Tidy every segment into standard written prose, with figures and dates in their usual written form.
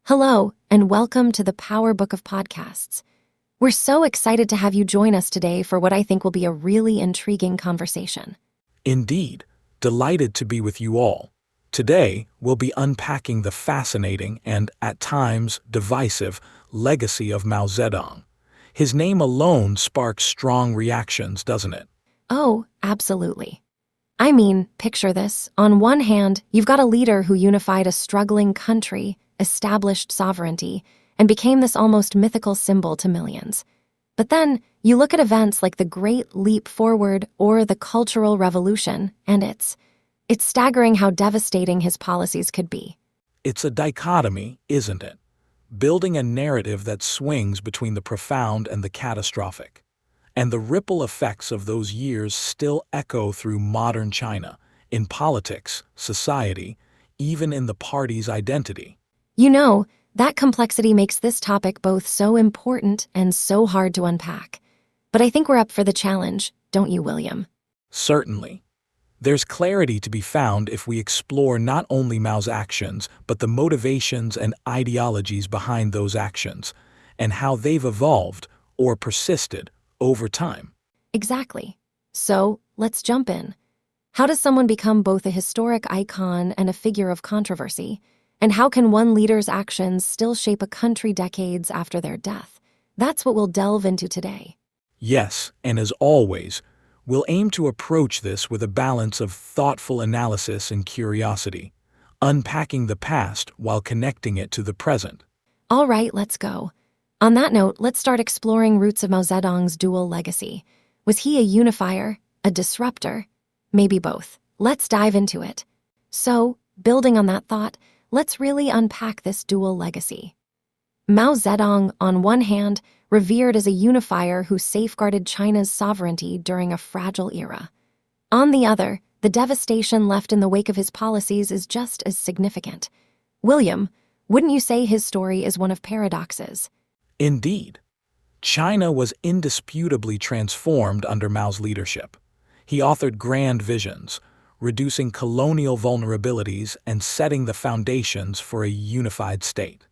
Hello, and welcome to the Power Book of Podcasts. We're so excited to have you join us today for what I think will be a really intriguing conversation. Indeed, delighted to be with you all. Today, we'll be unpacking the fascinating and, at times, divisive legacy of Mao Zedong. His name alone sparks strong reactions, doesn't it? Oh, absolutely. I mean, picture this. On one hand, you've got a leader who unified a struggling country, established sovereignty, and became this almost mythical symbol to millions. But then, you look at events like the Great Leap Forward or the Cultural Revolution, and it's staggering how devastating his policies could be. It's a dichotomy, isn't it? Building a narrative that swings between the profound and the catastrophic. And the ripple effects of those years still echo through modern China, in politics, society, even in the party's identity. You know, that complexity makes this topic both so important and so hard to unpack. But I think we're up for the challenge, don't you, William? Certainly. There's clarity to be found if we explore not only Mao's actions, but the motivations and ideologies behind those actions, and how they've evolved, or persisted, over time. Exactly. So, let's jump in. How does someone become both a historic icon and a figure of controversy? And how can one leader's actions still shape a country decades after their death? That's what we'll delve into today. Yes, and as always, we'll aim to approach this with a balance of thoughtful analysis and curiosity, unpacking the past while connecting it to the present. All right, let's go. On that note, let's start exploring roots of Mao Zedong's dual legacy. Was he a unifier, a disruptor? Maybe both. Let's dive into it. So, building on that thought, let's really unpack this dual legacy. Mao Zedong, on one hand, revered as a unifier who safeguarded China's sovereignty during a fragile era. On the other, the devastation left in the wake of his policies is just as significant. William, wouldn't you say his story is one of paradoxes? Indeed, China was indisputably transformed under Mao's leadership. He authored grand visions, reducing colonial vulnerabilities and setting the foundations for a unified state.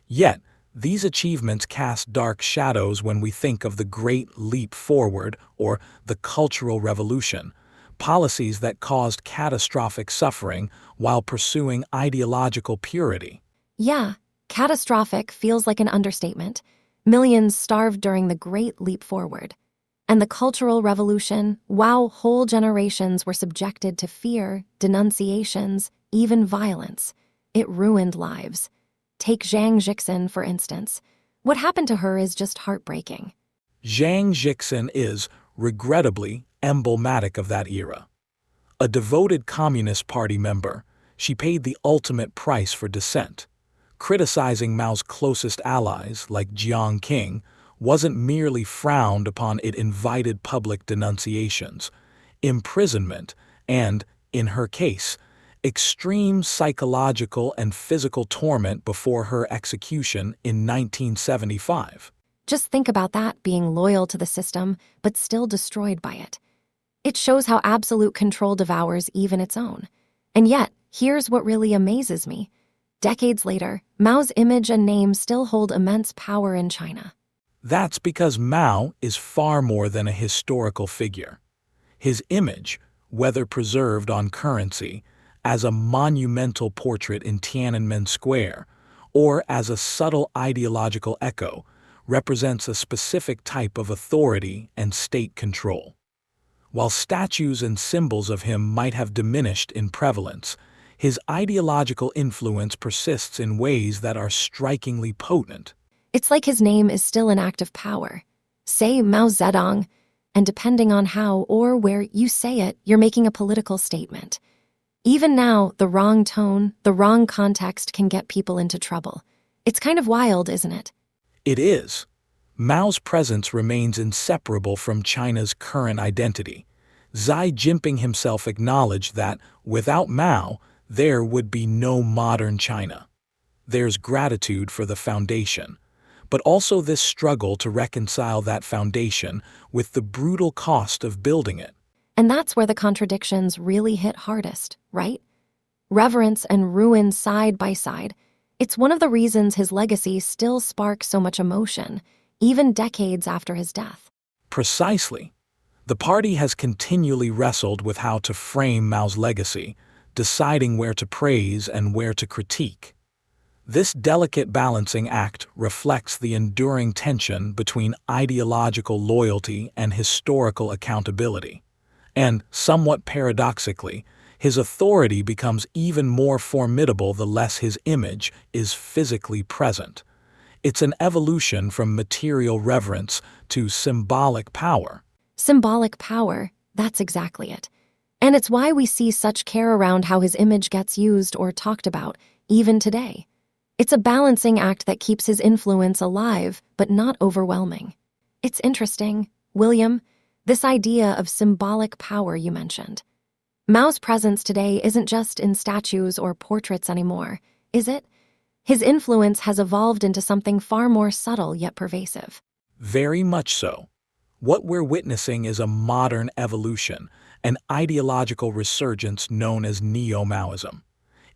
Yet, these achievements cast dark shadows when we think of the Great Leap Forward or the Cultural Revolution, policies that caused catastrophic suffering while pursuing ideological purity. Yeah, catastrophic feels like an understatement. Millions starved during the Great Leap Forward. And the Cultural Revolution, wow, whole generations were subjected to fear, denunciations, even violence. It ruined lives. Take Zhang Jixin, for instance. What happened to her is just heartbreaking. Zhang Jixin is, regrettably, emblematic of that era. A devoted Communist Party member, she paid the ultimate price for dissent. Criticizing Mao's closest allies, like Jiang Qing, wasn't merely frowned upon, it invited public denunciations, imprisonment, and, in her case, extreme psychological and physical torment before her execution in 1975. Just think about that, being loyal to the system, but still destroyed by it. It shows how absolute control devours even its own. And yet, here's what really amazes me. Decades later, Mao's image and name still hold immense power in China. That's because Mao is far more than a historical figure. His image, whether preserved on currency, as a monumental portrait in Tiananmen Square, or as a subtle ideological echo, represents a specific type of authority and state control. While statues and symbols of him might have diminished in prevalence, his ideological influence persists in ways that are strikingly potent. It's like his name is still an act of power. Say Mao Zedong, and depending on how or where you say it, you're making a political statement. Even now, the wrong tone, the wrong context can get people into trouble. It's kind of wild, isn't it? It is. Mao's presence remains inseparable from China's current identity. Xi Jinping himself acknowledged that, without Mao, there would be no modern China. There's gratitude for the foundation, but also this struggle to reconcile that foundation with the brutal cost of building it. And that's where the contradictions really hit hardest, right? Reverence and ruin side by side. It's one of the reasons his legacy still sparks so much emotion, even decades after his death. Precisely. The party has continually wrestled with how to frame Mao's legacy, deciding where to praise and where to critique. This delicate balancing act reflects the enduring tension between ideological loyalty and historical accountability. And, somewhat paradoxically, his authority becomes even more formidable the less his image is physically present. It's an evolution from material reverence to symbolic power. Symbolic power, that's exactly it. And it's why we see such care around how his image gets used or talked about, even today. It's a balancing act that keeps his influence alive, but not overwhelming. It's interesting, William, this idea of symbolic power you mentioned. Mao's presence today isn't just in statues or portraits anymore, is it? His influence has evolved into something far more subtle yet pervasive. Very much so. What we're witnessing is a modern evolution, an ideological resurgence known as Neo-Maoism.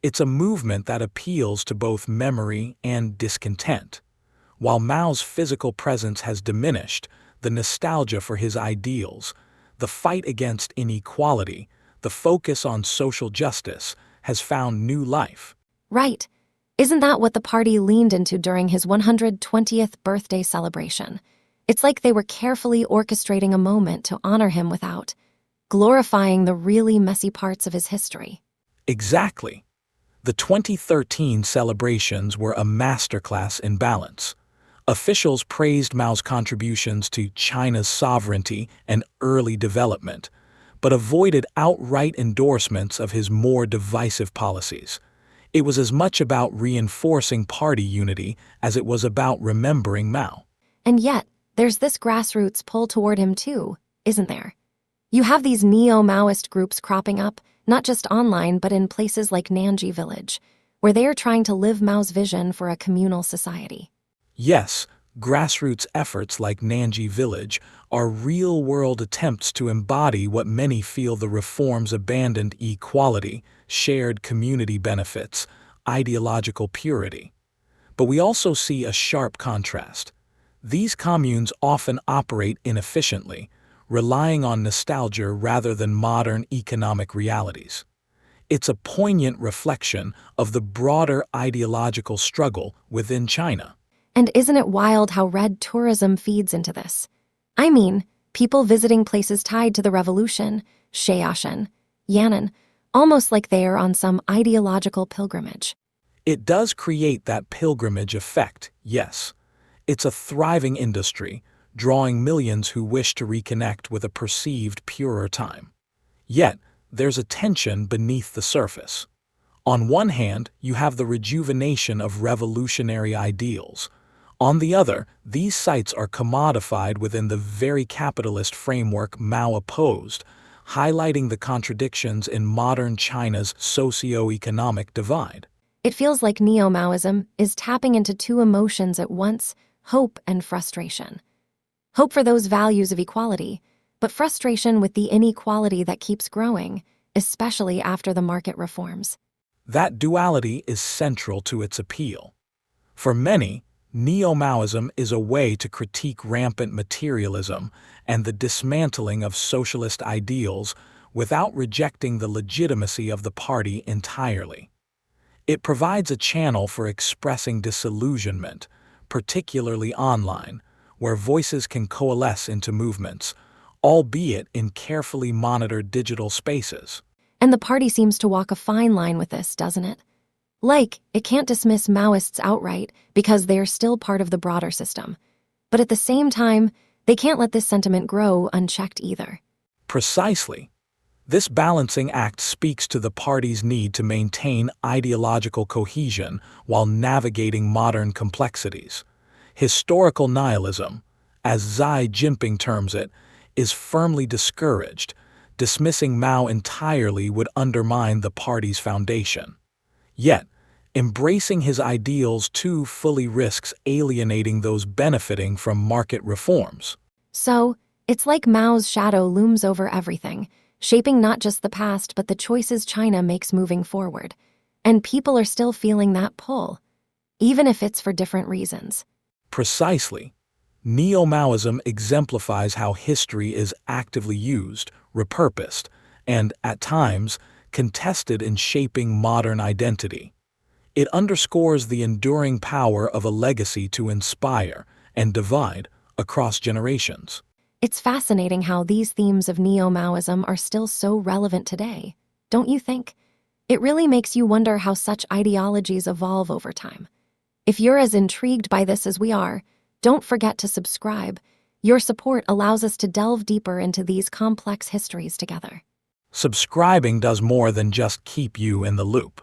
It's a movement that appeals to both memory and discontent. While Mao's physical presence has diminished, the nostalgia for his ideals, the fight against inequality, the focus on social justice has found new life. Right. Isn't that what the party leaned into during his 120th birthday celebration? It's like they were carefully orchestrating a moment to honor him without glorifying the really messy parts of his history. Exactly. The 2013 celebrations were a masterclass in balance. Officials praised Mao's contributions to China's sovereignty and early development, but avoided outright endorsements of his more divisive policies. It was as much about reinforcing party unity as it was about remembering Mao. And yet, there's this grassroots pull toward him too, isn't there? You have these neo-Maoist groups cropping up, not just online but in places like Nanji Village, where they are trying to live Mao's vision for a communal society. Yes, grassroots efforts like Nanji Village are real-world attempts to embody what many feel the reforms abandoned: equality, shared community benefits, ideological purity. But we also see a sharp contrast. These communes often operate inefficiently, relying on nostalgia rather than modern economic realities. It's a poignant reflection of the broader ideological struggle within China. And isn't it wild how red tourism feeds into this? I mean, people visiting places tied to the revolution, Sheashen, Yan'an, almost like they are on some ideological pilgrimage. It does create that pilgrimage effect, yes. It's a thriving industry, drawing millions who wish to reconnect with a perceived purer time. Yet, there's a tension beneath the surface. On one hand, you have the rejuvenation of revolutionary ideals. On the other, these sites are commodified within the very capitalist framework Mao opposed, highlighting the contradictions in modern China's socio-economic divide. It feels like neo-Maoism is tapping into two emotions at once: hope and frustration. Hope for those values of equality, but frustration with the inequality that keeps growing, especially after the market reforms. That duality is central to its appeal. For many, neo-Maoism is a way to critique rampant materialism and the dismantling of socialist ideals without rejecting the legitimacy of the party entirely. It provides a channel for expressing disillusionment, particularly online, where voices can coalesce into movements, albeit in carefully monitored digital spaces. And the party seems to walk a fine line with this, doesn't it? Like, it can't dismiss Maoists outright because they are still part of the broader system. But at the same time, they can't let this sentiment grow unchecked either. Precisely. This balancing act speaks to the party's need to maintain ideological cohesion while navigating modern complexities. Historical nihilism, as Xi Jinping terms it, is firmly discouraged. Dismissing Mao entirely would undermine the party's foundation. Yet, embracing his ideals too fully risks alienating those benefiting from market reforms. So, it's like Mao's shadow looms over everything, shaping not just the past but the choices China makes moving forward. And people are still feeling that pull. even if it's for different reasons. Precisely. Neo-Maoism exemplifies how history is actively used, repurposed, and, at times, contested in shaping modern identity. It underscores the enduring power of a legacy to inspire and divide across generations. It's fascinating how these themes of neo-Maoism are still so relevant today, don't you think? It really makes you wonder how such ideologies evolve over time. If you're as intrigued by this as we are, don't forget to subscribe. Your support allows us to delve deeper into these complex histories together. Subscribing does more than just keep you in the loop.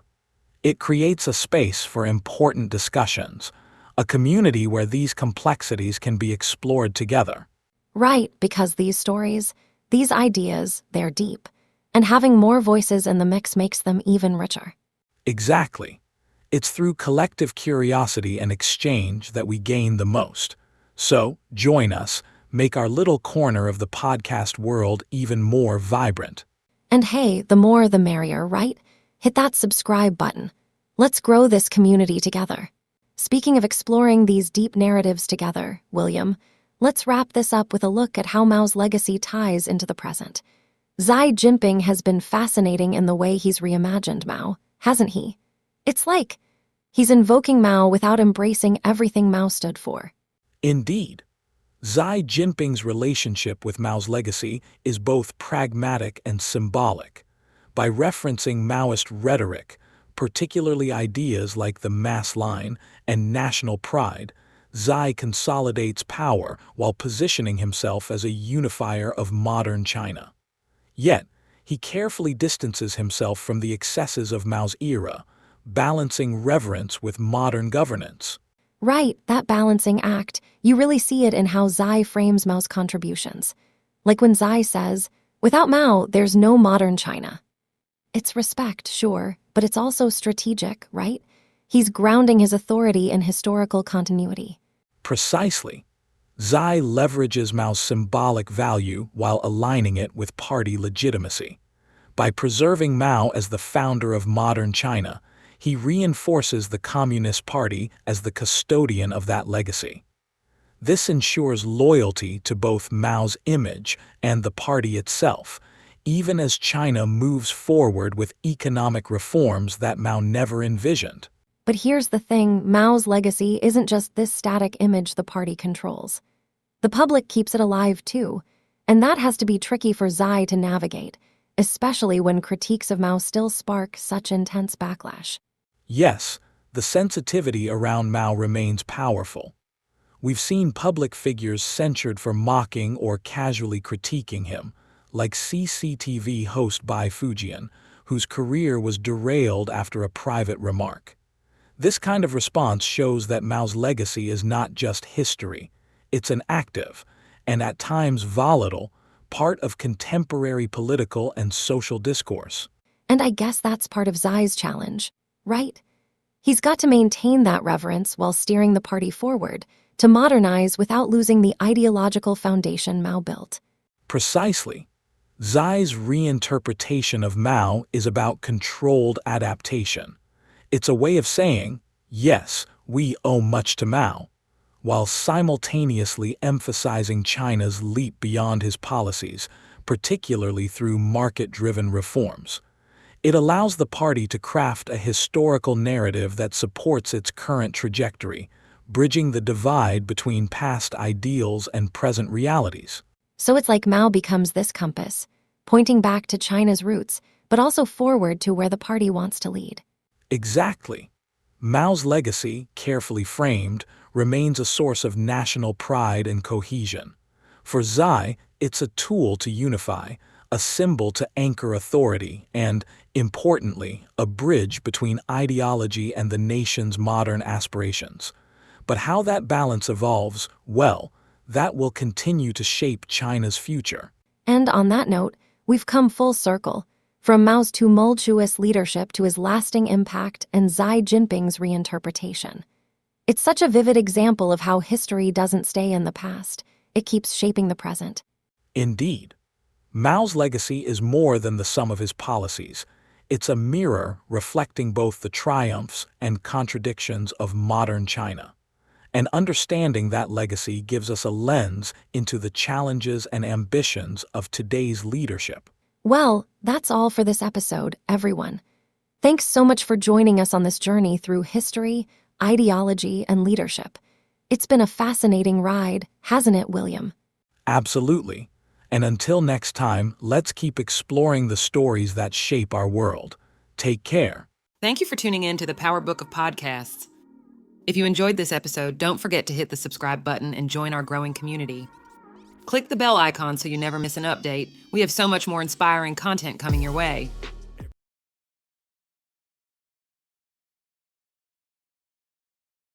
It creates a space for important discussions, a community where these complexities can be explored together. Right, because these stories, these ideas, they're deep, and having more voices in the mix makes them even richer. Exactly. It's through collective curiosity and exchange that we gain the most. So, join us, make our little corner of the podcast world even more vibrant. And hey, the more the merrier, right? Hit that subscribe button. Let's grow this community together. Speaking of exploring these deep narratives together, William, let's wrap this up with a look at how Mao's legacy ties into the present. Xi Jinping has been fascinating in the way he's reimagined Mao, hasn't he? It's like he's invoking Mao without embracing everything Mao stood for. Indeed. Xi Jinping's relationship with Mao's legacy is both pragmatic and symbolic. By referencing Maoist rhetoric, particularly ideas like the mass line and national pride, Xi consolidates power while positioning himself as a unifier of modern China. Yet, he carefully distances himself from the excesses of Mao's era, balancing reverence with modern governance. Right, that balancing act, you really see it in how Xi frames Mao's contributions. Like when Xi says, "Without Mao, there's no modern China." It's respect, sure, but it's also strategic, right? He's grounding his authority in historical continuity. Precisely. Xi leverages Mao's symbolic value while aligning it with party legitimacy. By preserving Mao as the founder of modern China, he reinforces the Communist Party as the custodian of that legacy. This ensures loyalty to both Mao's image and the party itself, even as China moves forward with economic reforms that Mao never envisioned. But here's the thing, Mao's legacy isn't just this static image the party controls. The public keeps it alive too, and that has to be tricky for Xi to navigate, especially when critiques of Mao still spark such intense backlash. Yes, the sensitivity around Mao remains powerful. We've seen public figures censured for mocking or casually critiquing him, like CCTV host Bai Fujian, whose career was derailed after a private remark. This kind of response shows that Mao's legacy is not just history, it's an active, and at times volatile, part of contemporary political and social discourse. And I guess that's part of Xi's challenge, right? He's got to maintain that reverence while steering the party forward, to modernize without losing the ideological foundation Mao built. Precisely. Xi's reinterpretation of Mao is about controlled adaptation. It's a way of saying, yes, we owe much to Mao, while simultaneously emphasizing China's leap beyond his policies, particularly through market-driven reforms. It allows the party to craft a historical narrative that supports its current trajectory, bridging the divide between past ideals and present realities. So it's like Mao becomes this compass, pointing back to China's roots, but also forward to where the party wants to lead. Exactly. Mao's legacy, carefully framed, remains a source of national pride and cohesion. For Xi, it's a tool to unify, a symbol to anchor authority, and, importantly, a bridge between ideology and the nation's modern aspirations. But how that balance evolves, well, that will continue to shape China's future. And on that note, we've come full circle, from Mao's tumultuous leadership to his lasting impact and Xi Jinping's reinterpretation. It's such a vivid example of how history doesn't stay in the past, it keeps shaping the present. Indeed. Mao's legacy is more than the sum of his policies. It's a mirror reflecting both the triumphs and contradictions of modern China. And understanding that legacy gives us a lens into the challenges and ambitions of today's leadership. Well, that's all for this episode, everyone. Thanks so much for joining us on this journey through history, ideology, and leadership. It's been a fascinating ride, hasn't it, William? Absolutely. And until next time, let's keep exploring the stories that shape our world. Take care. Thank you for tuning in to the Power Book of Podcasts. If you enjoyed this episode, don't forget to hit the subscribe button and join our growing community. Click the bell icon so you never miss an update. We have so much more inspiring content coming your way.